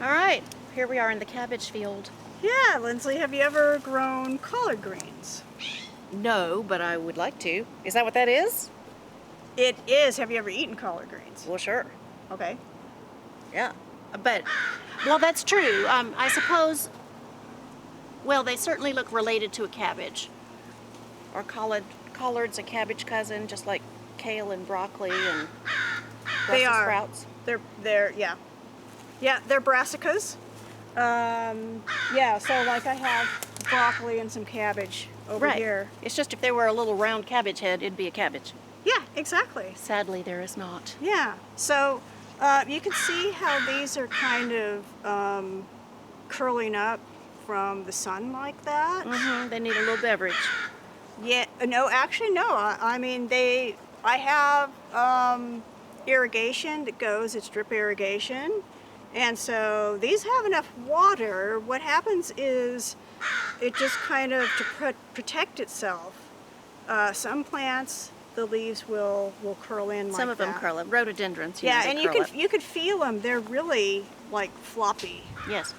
All right, here we are in the cabbage field. Yeah, Lynsley, have you ever grown collard greens? No, but I would like to. Is that what that is? It is. Have you ever eaten collard greens? Well, sure. Okay. Yeah. But, well, that's true. I suppose, well, they certainly look related to a cabbage. Or collards a cabbage cousin, just like kale and broccoli and They Brussels are. sprouts. Yeah. Yeah, they're brassicas. Yeah, so like I have broccoli and some cabbage over Right. here. It's just if there were a little round cabbage head, it'd be a cabbage. Yeah, exactly. Sadly, there is not. Yeah, so you can see how these are kind of curling up from the sun like that. They need a little beverage. Yeah, no, actually, no. I mean, I have irrigation that goes, it's drip irrigation. And so these have enough water. What happens is it just kind of, to protect itself, some plants, the leaves will curl in like that. Some of them curl up. Rhododendrons, Yeah, they and curl up. you could feel them. They're really like floppy. Yes.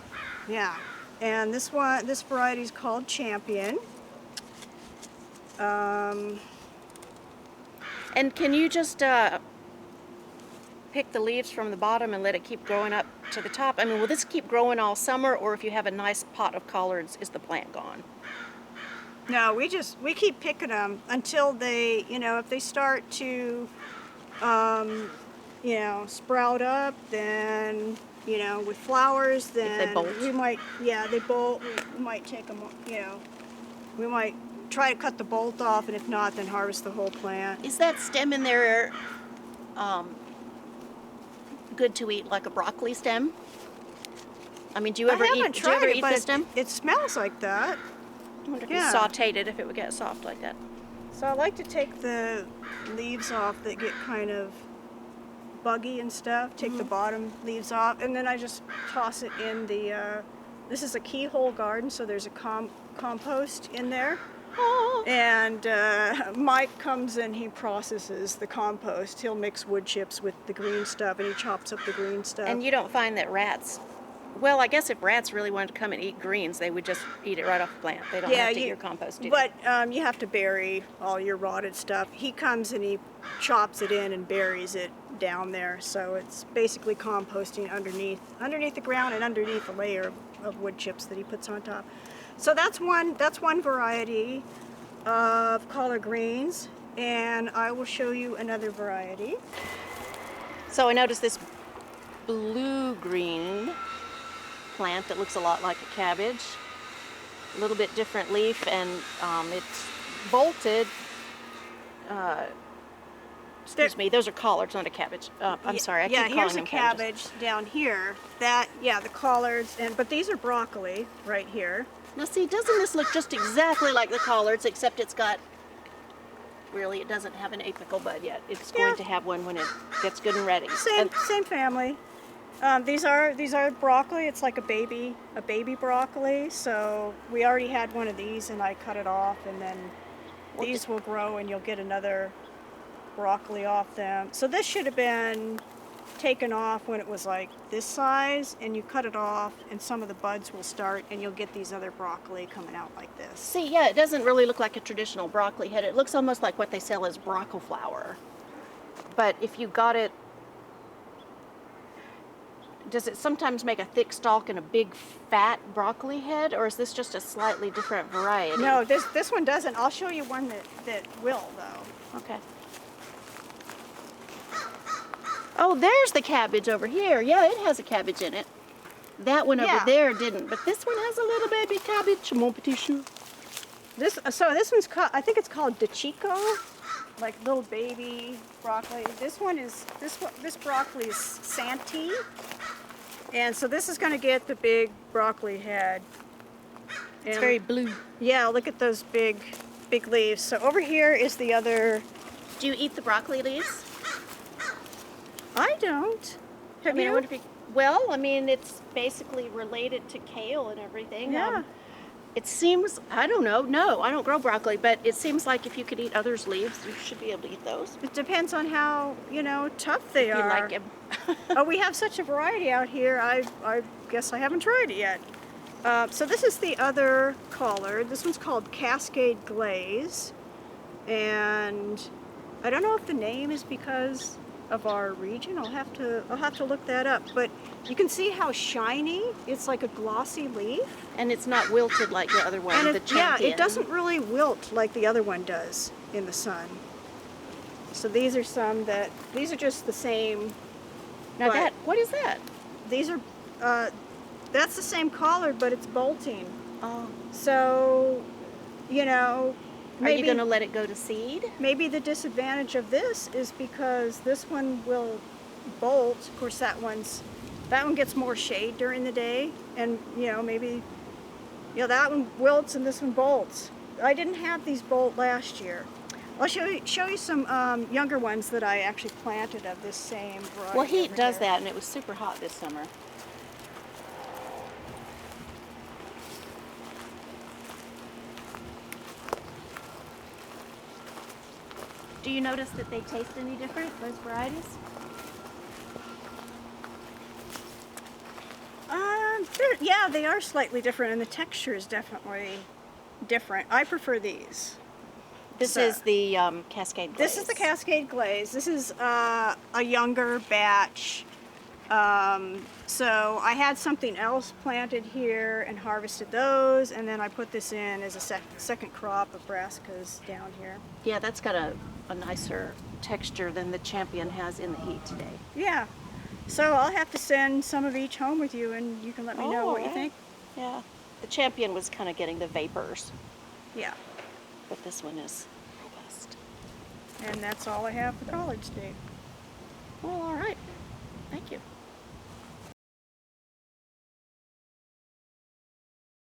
Yeah. And this variety is called Champion. And can you just pick the leaves from the bottom and let it keep growing up to the top? I mean, will this keep growing all summer, or if you have a nice pot of collards, is the plant gone? No, we keep picking them until they, if they start to, sprout up, then, with flowers, then If they bolt. we might, they bolt. We might take them, we might try to cut the bolt off, and if not, then harvest the whole plant. Is that stem in there good to eat, like a broccoli stem? I mean, do you ever I haven't eat tried it, the but stem? it smells like that. I wonder if yeah. you sauteed it, if it would get soft like that. So I like to take the leaves off that get kind of buggy and stuff, take the bottom leaves off, and then I just toss it in the, this is a keyhole garden, so there's a compost in there. Oh. And Mike comes and he processes the compost. He'll mix wood chips with the green stuff, and he chops up the green stuff. And you don't find that rats, well, I guess if rats really wanted to come and eat greens, they would just eat it right off the plant. They don't have to eat your compost, do they? But you have to bury all your rotted stuff. He comes and he chops it in and buries it down there. So it's basically composting underneath the ground and underneath a layer of wood chips that he puts on top. So that's one variety of collard greens, and I will show you another variety. So I noticed this blue-green plant that looks a lot like a cabbage. A little bit different leaf, and it's bolted. Excuse me, those are collards, not a cabbage. I'm sorry, I keep calling here's a them cabbages. cabbage down here. The collards, but these are broccoli right here. Now see, doesn't this look just exactly like the collards, except it's got, really, it doesn't have an apical bud yet. It's going to have one when it gets good and ready. Same family. These are broccoli. It's like a baby broccoli. So we already had one of these, and I cut it off, and then these will grow, and you'll get another broccoli off them. So this should have been taken off when it was like this size, and you cut it off, and some of the buds will start, and you'll get these other broccoli coming out like this. See, yeah, it doesn't really look like a traditional broccoli head. It looks almost like what they sell as broccoli flower. But if you got it, does it sometimes make a thick stalk and a big fat broccoli head, or is this just a slightly different variety? No, this one doesn't. I'll show you one that will, though. Okay. Oh, there's the cabbage over here. Yeah, it has a cabbage in it. That one over there didn't, but this one has a little baby cabbage. Mon petit chou. This one's called, I think it's called De Chico, like little baby broccoli. This broccoli is Santee, and so this is going to get the big broccoli head. It's very blue. Yeah, look at those big leaves. So over here is the other. Do you eat the broccoli leaves? I don't. Have you? Well, I mean, it's basically related to kale and everything. Yeah. It seems, I don't know, no, I don't grow broccoli, but it seems like if you could eat others' leaves, you should be able to eat those. It depends on how, tough they You are. like them. Oh, we have such a variety out here. I guess I haven't tried it yet. So this is the other collard. This one's called Cascade Glaze. And I don't know if the name is because of our region. I'll have to look that up. But you can see how shiny. It's like a glossy leaf. And it's not wilted like the other one, And the champion. it doesn't really wilt like the other one does in the sun. So these are these are just the same. Now but what is that? these are, that's the same collard, but it's bolting. Oh. So, Are you maybe going to let it go to seed? maybe the disadvantage of this is because this one will bolt. Of course, that one gets more shade during the day, and maybe that one wilts and this one bolts. I didn't have these bolt last year. I'll show you some younger ones that I actually planted of this same variety. Well, heat over does here. that, and it was super hot this summer. Do you notice that they taste any different, those varieties? Yeah, they are slightly different, and the texture is definitely different. I prefer these. This So- is the Cascade Glaze. This is the Cascade Glaze. This is a younger batch. So I had something else planted here and harvested those, and then I put this in as a second crop of brassicas down here. Yeah, that's got a nicer texture than the champion has in the heat today. Yeah. So I'll have to send some of each home with you, and you can let me know what you alright. think. Yeah. The champion was kind of getting the vapors, Yeah. but this one is robust. And that's all I have for college, Dave. Well, all right. Thank you.